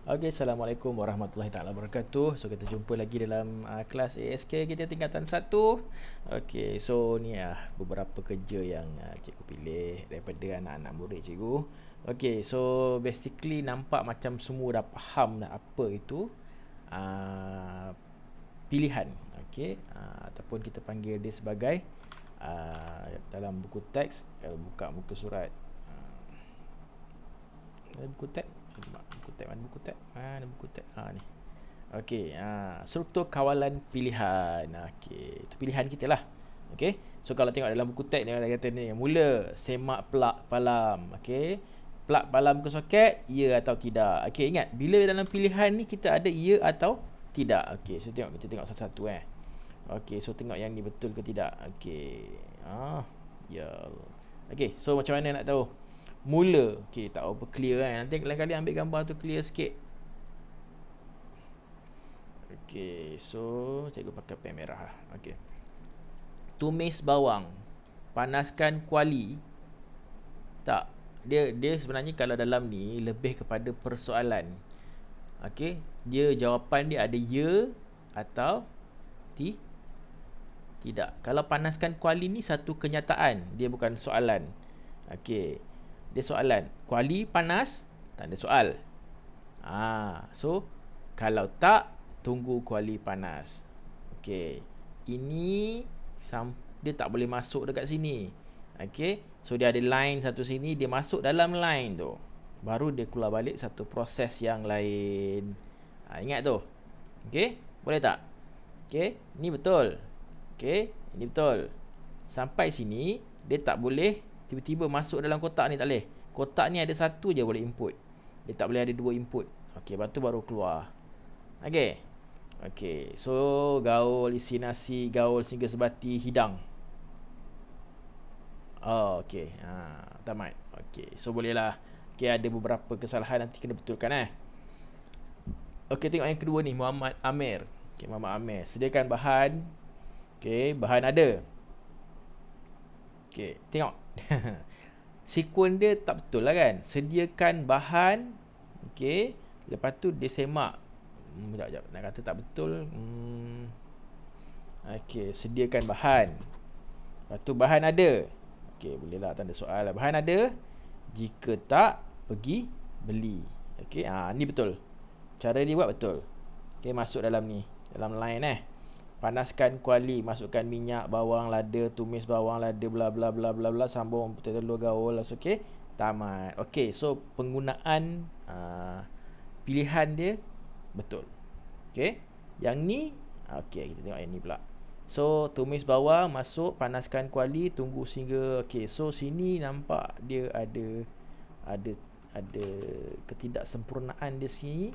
Okay, Assalamualaikum warahmatullahi taala wabarakatuh. So kita jumpa lagi dalam kelas ASK kita tingkatan 1. Okay, so ni beberapa kerja yang cikgu pilih daripada anak-anak murid cikgu. Okay, so basically nampak macam semua dah faham dah apa itu uh, pilihan. Okay, ataupun kita panggil dia sebagai dalam buku teks. Kalau buka muka surat buku tab mana buku tab ni. Okey, struktur kawalan pilihan. Okey, itu pilihan kita lah. Okey, so kalau tengok dalam buku tab ni ada kata ni, mula semak plug palam. Okey, plug palam ke soket, ya atau tidak. Okey, ingat bila dalam pilihan ni kita ada ya atau tidak. Okey, so kita tengok satu-satu Okey, so tengok yang ni betul ke tidak. Okey, ya. Okey, so macam mana nak tahu? Mula. Okey, tak apa clear Nanti lain kali ambil gambar tu clear sikit. Okey, so cikgu pakai pen merah. Okey. Tumis bawang. Panaskan kuali. Tak. Dia sebenarnya kalau dalam ni lebih kepada persoalan. Okey, dia jawapan dia ada ya atau tidak. Kalau panaskan kuali ni satu kenyataan, dia bukan soalan. Okey. Dia soalan. Kuali panas, tak ada soal. So kalau tak, tunggu kuali panas. Okey. Ini dia tak boleh masuk dekat sini. Okey. So dia ada line satu sini, dia masuk dalam line tu. Baru dia keluar balik satu proses yang lain. Ingat tu. Okey? Boleh tak? Okey, ni betul. Okey, ini betul. Sampai sini dia tak boleh tiba-tiba masuk dalam kotak ni, tak boleh. Kotak ni ada satu je boleh input. Dia tak boleh ada dua input. Okey, lepas tu baru keluar. Okey. Okey, so gaul isi nasi, gaul singgah sebati hidang. Okey. Tamat. Okey, so bolehlah. Okey, ada beberapa kesalahan nanti kena betulkan Okey, tengok yang kedua ni, Muhammad Amir. Okey, Muhammad Amir. Sediakan bahan. Okey, bahan ada. Okey, tengok. Sekuen dia tak betul lah kan. Sediakan bahan. Okey, lepas tu dia semak. Sekejap, nak kata tak betul. Okey, sediakan bahan. Lepas tu bahan ada. Okey, bolehlah tanda soal lah. Bahan ada. Jika tak, pergi beli. Okey, ni betul. Cara dia buat betul. Okey, masuk dalam ni. Dalam line Panaskan kuali, masukkan minyak, bawang, lada, tumis bawang, lada, bla bla bla bla bla, sambung telur gaul. Okey, tamat. Okey, so penggunaan pilihan dia betul. Okey, yang ni okey, kita tengok yang ni pula. So tumis bawang, masuk, panaskan kuali, tunggu sehingga. Okey, so sini nampak dia ada ketidaksempurnaan di sini.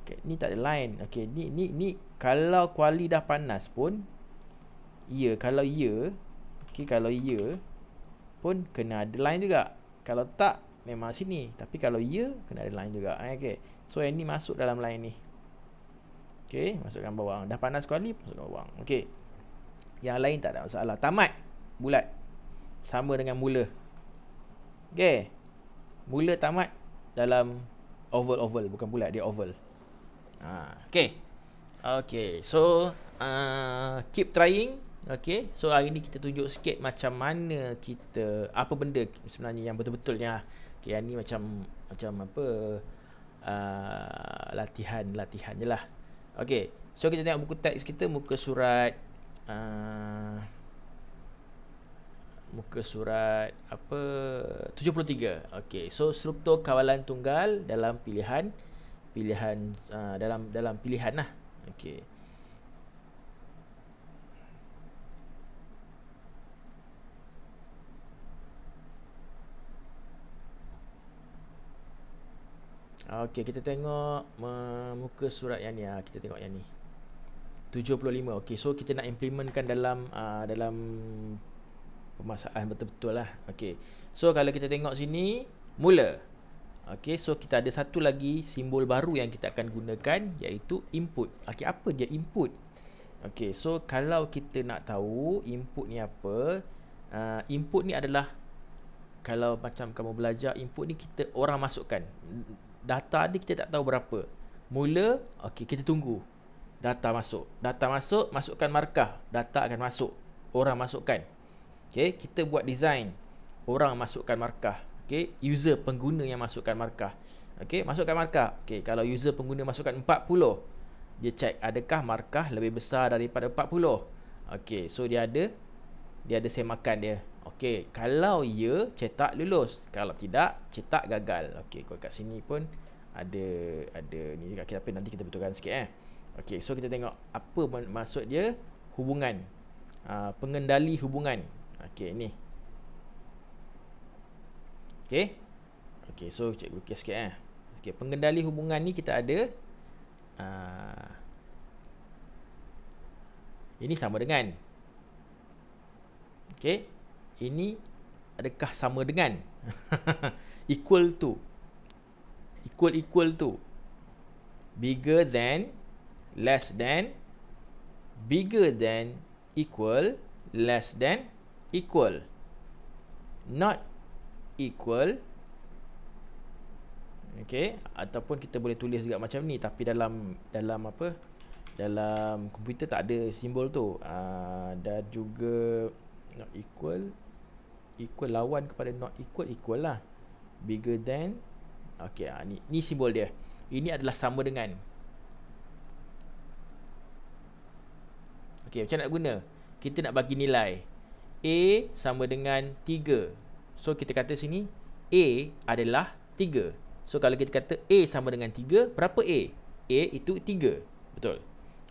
Okay, ni tak ada line. Okey, ni kalau kuali dah panas pun ya, kalau ya. Okey, kalau ya pun kena ada line juga. Kalau tak memang sini, tapi kalau ya kena ada line juga. Okey. So yang ni masuk dalam line ni. Okey, masukkan bawang. Dah panas kuali, masukkan bawang. Okey. Yang lain tak ada masalah. Tamat. Bulat. Sama dengan mula. Okey. Mula tamat dalam oval, bukan bulat, dia oval. Okay. Okay, so keep trying. Okay, so hari ni kita tunjuk sikit macam mana kita, apa benda sebenarnya yang betul-betulnya. Okay, yang ni macam apa, latihan je lah. Okay, so kita tengok buku teks kita, muka surat apa, 73. Okay, so struktur kawalan tunggal dalam pilihan dalam pilihan lah. Okey. Okey, kita tengok muka surat yang ni. Kita tengok yang ni. 75. Okey, so kita nak implementkan dalam pemasaran betul-betul lah. Okey. So kalau kita tengok sini, mula. Okey, so kita ada satu lagi simbol baru yang kita akan gunakan, iaitu input. Okey, apa dia input? Okey, so kalau kita nak tahu input ni apa, input ni adalah, kalau macam kamu belajar input ni, kita orang masukkan data ni, kita tak tahu berapa. Mula, okey, kita tunggu. Data masuk. Data masuk, masukkan markah. Data akan masuk. Orang masukkan. Okey, kita buat design. Orang masukkan markah. Okey, user pengguna yang masukkan markah. Okey, masukkan markah. Okey, kalau user pengguna masukkan 40, dia check adakah markah lebih besar daripada 40. Okey, so dia ada semakan dia. Okey, kalau ya, cetak lulus. Kalau tidak, cetak gagal. Okey, kalau kat sini pun ada ni juga, tapi nanti kita betulkan sikit. Okey, so kita tengok apa maksud dia hubungan. Pengendali hubungan. Okey, ni. Okey. Okey, so cikgu lukis sikit. Okey, pengendali hubungan ni kita ada ini sama dengan. Okey. Ini adakah sama dengan? Equal to. Equal to. Bigger than, less than, bigger than, equal, less than, equal. Not equal. Okey, ataupun kita boleh tulis juga macam ni, tapi dalam apa? Dalam komputer tak ada simbol tu. Dan juga not equal, equal lawan kepada not equal, equal lah. Bigger than. Okey, ni simbol dia. Ini adalah sama dengan. Okey, macam nak guna? Kita nak bagi nilai. A sama dengan 3. So kita kata sini A adalah 3. So kalau kita kata A sama dengan 3, berapa A? A itu 3. Betul.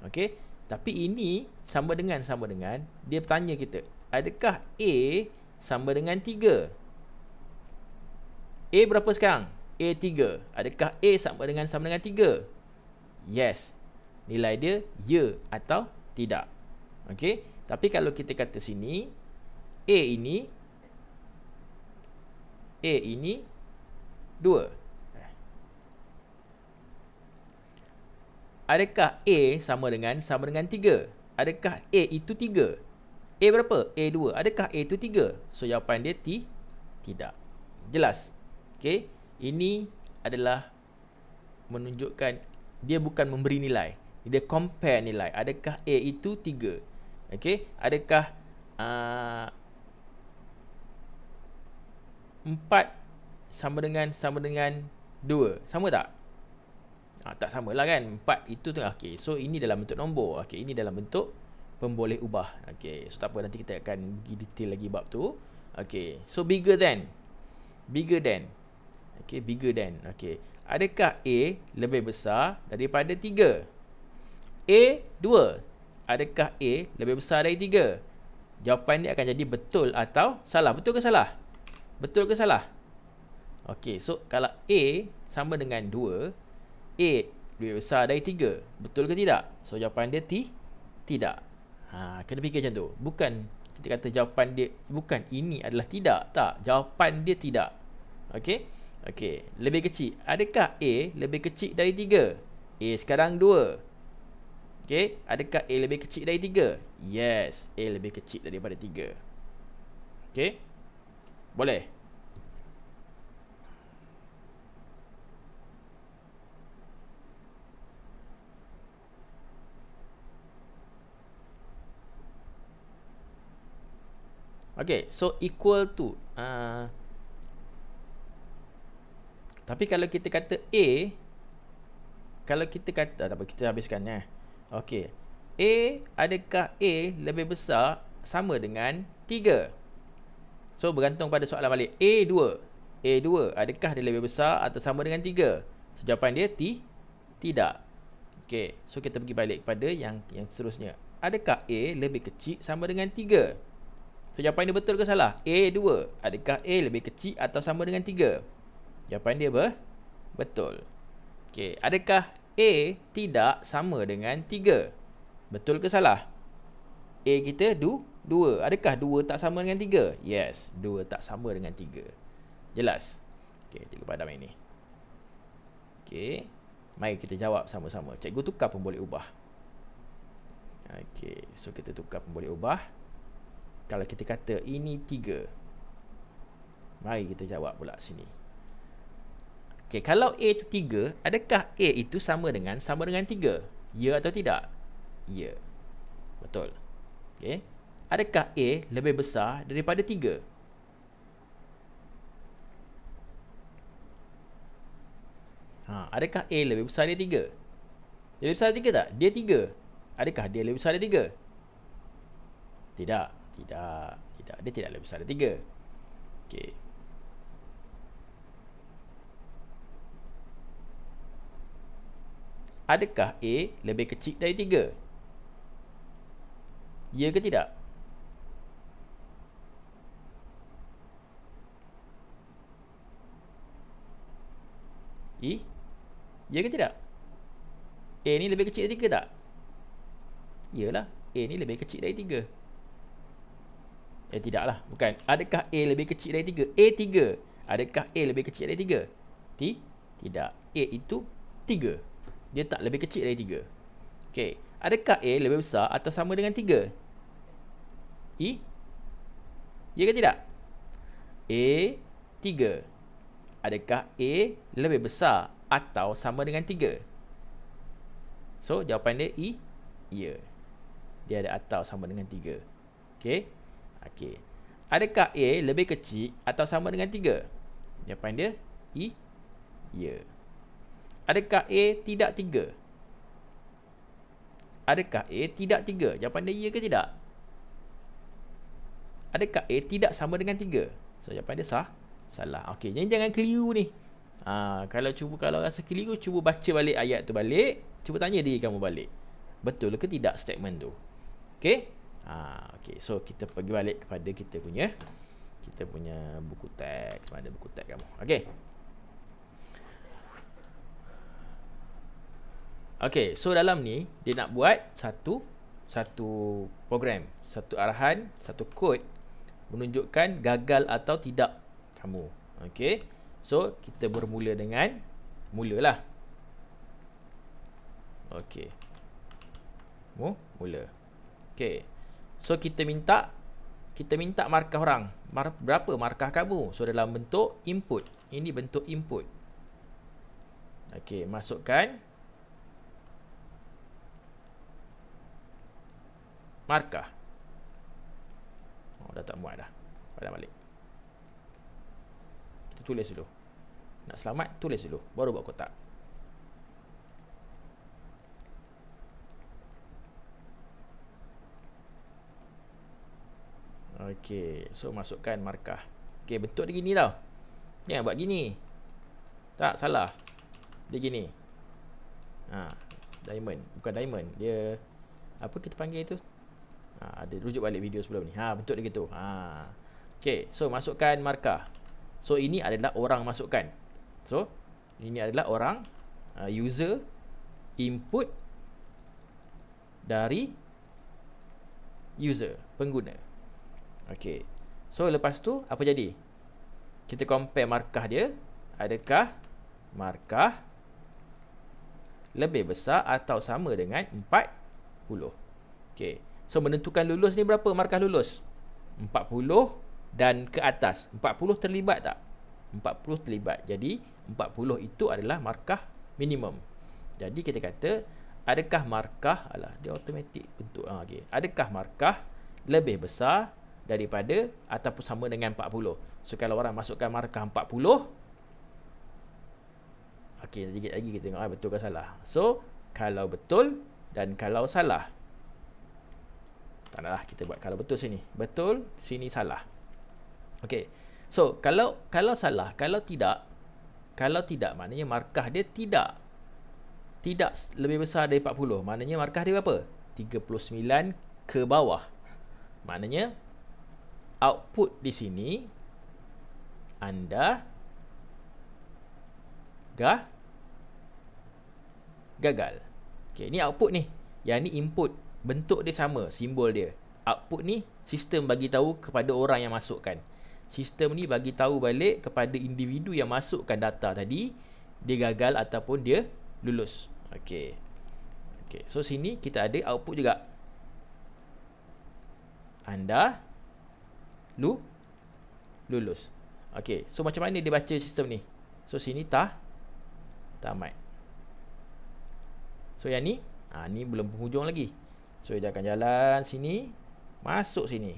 Okey. Tapi ini sama dengan, dia bertanya kita, adakah A sama dengan 3? A berapa sekarang? A 3. Adakah A sama dengan 3? Yes. Nilai dia ya atau tidak. Okey. Tapi kalau kita kata sini A ini 2. Adakah A sama dengan 3? Adakah A itu 3? A berapa? A 2. Adakah A itu 3? So jawapan dia tidak. Jelas? Okey. Ini adalah menunjukkan dia bukan memberi nilai. Dia compare nilai. Adakah A itu 3? Okey. Adakah 4 sama dengan 2? Sama tak? Tak sama lah kan. 4 itu tu. Okey, so ini dalam bentuk nombor. Okey, ini dalam bentuk pemboleh ubah. Okey, so tak apa, nanti kita akan pergi detail lagi bab tu. Okey, so bigger than. Okey, bigger than. Okey, adakah A lebih besar daripada 3? A 2. Adakah A lebih besar dari 3? Jawapan dia akan jadi betul atau salah. Betul ke salah? Betul ke salah? Okey, so kalau A sama dengan 2, A lebih besar dari 3. Betul ke tidak? So jawapan dia tidak. Kena fikir macam tu. Bukan kita kata jawapan dia, bukan ini adalah tidak. Tak, jawapan dia tidak. Okey. Okey, lebih kecil. Adakah A lebih kecil dari 3? A sekarang 2. Okey, adakah A lebih kecil dari 3? Yes, A lebih kecil daripada 3. Okey. Boleh? Okay, so equal to. Tapi kalau kita kata A, kalau kita kata, tak apa, kita habiskan ya. Okay, A, adakah A lebih besar sama dengan 3? So bergantung pada soalan balik. A2, adakah dia lebih besar atau sama dengan 3? So jawapan dia tidak. Okay, so kita pergi balik pada yang seterusnya. Adakah A lebih kecil sama dengan 3? So jawapan dia betul ke salah? A2. Adakah A lebih kecil atau sama dengan 3? Jawapan dia betul. Okey, adakah A tidak sama dengan 3? Betul ke salah? A kita 2. Adakah 2 tak sama dengan 3? Yes, 2 tak sama dengan 3. Jelas? Okey, cikgu padam ini. Okey, mari kita jawab sama-sama. Cikgu tukar pemboleh ubah. Okey, so kita tukar pemboleh ubah. Kalau kita kata ini 3, mari kita jawab pula sini. Okey, kalau A itu 3, adakah A itu sama dengan 3? Ya atau tidak? Ya. Betul. Okey. Adakah A lebih besar daripada 3? Adakah A lebih besar dari 3? Dia lebih besar dari 3 tak? Dia 3. Adakah dia lebih besar dari 3? Tidak. Tidak. Tidak. Dia tidak lebih besar dari 3. Okey. Adakah A lebih kecil dari 3? Ya ke tidak? Ya ke tidak? A ni lebih kecil dari 3 tak? Yalah. A ni lebih kecil dari 3. Tidaklah. Bukan. Adakah A lebih kecil dari 3? A 3. Adakah A lebih kecil dari 3? Tidak. A itu 3. Dia tak lebih kecil dari 3. Okey. Adakah A lebih besar atau sama dengan 3? Ya ke tidak? A 3. Adakah A lebih besar atau sama dengan 3? So, jawapan dia ya. Dia ada atau sama dengan 3. Okey. Okey. Adakah A lebih kecil atau sama dengan 3? Jawapan dia ya. Adakah A tidak 3? Adakah A tidak 3? Jawapan dia ya ke tidak? Adakah A tidak sama dengan 3? So, jawapan dia salah. Okey, jadi jangan keliru ni. Kalau rasa keliru, cuba baca balik ayat tu balik. Cuba tanya diri kamu balik. Betul ke tidak statement tu? Okey? Okey. So, kita pergi balik kepada kita punya buku teks. Mana buku teks kamu? Okey. Okey, so dalam ni dia nak buat satu program, satu arahan, satu kod menunjukkan gagal atau tidak kamu. Okey. So, kita bermula dengan mulalah. Okey. Mula. Okey. So, kita minta markah orang. Berapa markah kamu? So, dalam bentuk input. Ini bentuk input. Okey, masukkan markah. Dah tak muat dah. Padam balik. Kita tulis dulu. Nak selamat, tulis dulu. Baru buat kotak. Okey, so masukkan markah. Okey, bentuk dia gini tau. Jangan buat gini. Tak, salah. Dia gini. Diamond. Bukan diamond. Dia, apa kita panggil itu? Ada rujuk balik video sebelum ni. Bentuk dia gitu. Okey, so masukkan markah. So, ini adalah orang masukkan. So, ini adalah orang, user input dari user, pengguna. Okey. So, lepas tu apa jadi? Kita compare markah dia. Adakah markah lebih besar atau sama dengan 40? Okey. So, menentukan lulus ni berapa markah lulus? 40 dan ke atas. 40 terlibat tak? 40 terlibat. Jadi, 40 itu adalah markah minimum. Jadi, kita kata, adakah markah, dia automatik bentuk. Okay. Adakah markah lebih besar daripada ataupun sama dengan 40? So, kalau orang masukkan markah 40, okey, sedikit lagi kita tengok betul ke salah. So, kalau betul dan kalau salah. Tak naklah kita buat kalau betul sini. Betul, sini salah. Okey. So, kalau salah, kalau tidak maknanya markah dia tidak lebih besar dari 40. Maknanya markah dia berapa? 39 ke bawah. Maknanya output di sini anda gagal. Okey, ni output ni. Yang ni input. Bentuk dia sama, simbol dia. Output ni sistem bagi tahu kepada orang yang masukkan. Sistem ni bagi tahu balik kepada individu yang masukkan data tadi, dia gagal ataupun dia lulus. Okey. Okey, so sini kita ada output juga. Anda lulus. Okey, so macam mana dia baca sistem ni? So sini tamat. So yang ni, ni belum penghujung lagi. So dia akan jalan sini, masuk sini.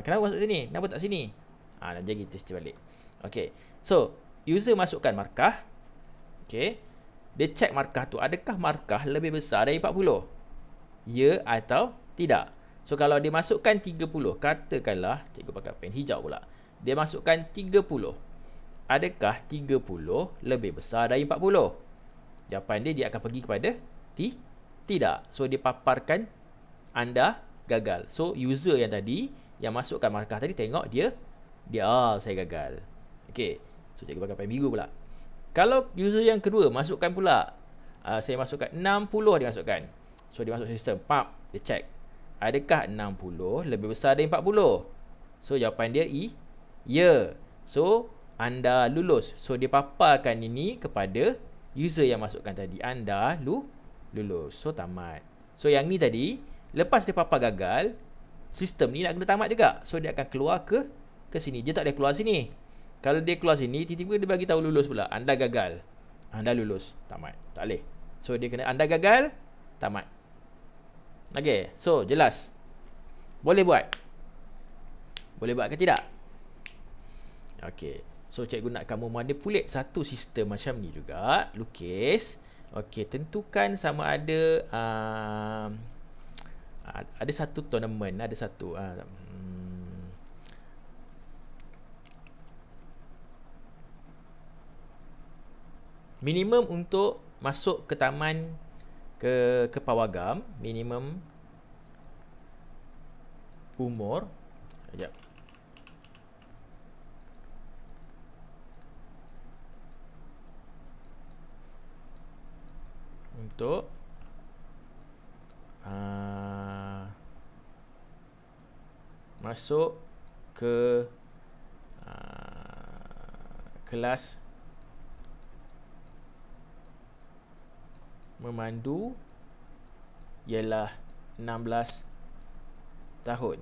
Kenapa masuk sini? Kenapa tak sini? Nak jadi test balik. Okay, so user masukkan markah. Okay, dia check markah tu, adakah markah lebih besar dari 40? Ya atau tidak. So kalau dia masukkan 30, katakanlah cikgu pakai pen hijau pula, dia masukkan 30, adakah 30 lebih besar dari 40? Jawapan dia akan pergi kepada tidak. So dia paparkan anda gagal. So user yang tadi yang masukkan markah tadi tengok dia saya gagal. Okay, so cikgu pakai pen biru pula. Kalau user yang kedua masukkan pula, saya masukkan 60, dia masukkan. So dia masuk sistem, dia check, adakah 60 lebih besar dari 40? So jawapan dia ya. So anda lulus. So dia paparkan ini kepada user yang masukkan tadi, anda lulus. So tamat. So yang ni tadi, lepas dia papar gagal, sistem ni nak kena tamat juga. So dia akan keluar ke sini. Dia tak boleh keluar sini. Kalau dia keluar sini, tiba-tiba dia bagi tahu lulus pula. Anda gagal. Anda lulus. Tamat. Tak boleh. So dia kena anda gagal, tamat. Okay, so jelas. Boleh buat? Boleh buat ke tidak? Okay, so cikgu nak kamu manipulate satu sistem macam ni juga. Lukis. Okay, tentukan sama ada ada satu tournament, ada satu minimum untuk masuk ke taman ke pawagam, minimum umur. Sekejap. Untuk masuk ke kelas memandu ialah 16 tahun.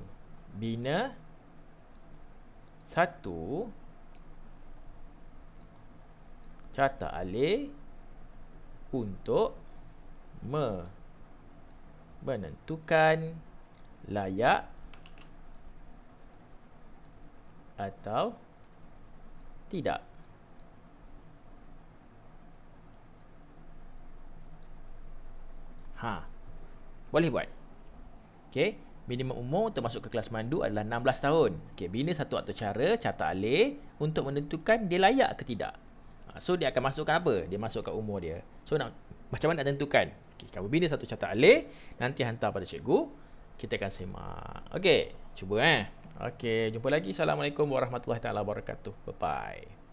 Bina satu carta alih untuk menentukan layak atau tidak. Boleh buat. Okey, minimum umur untuk masuk ke kelas mandu adalah 16 tahun. Okey, bina satu atau cara carta alih untuk menentukan dia layak ke tidak. So dia akan masukkan apa? Dia masukkan umur dia. So macam mana nak tentukan? Okey, kamu bina satu carta alih, nanti hantar pada cikgu. Kita akan semak. Okey, cuba Okey, jumpa lagi. Assalamualaikum warahmatullahi taala wabarakatuh. Bye bye.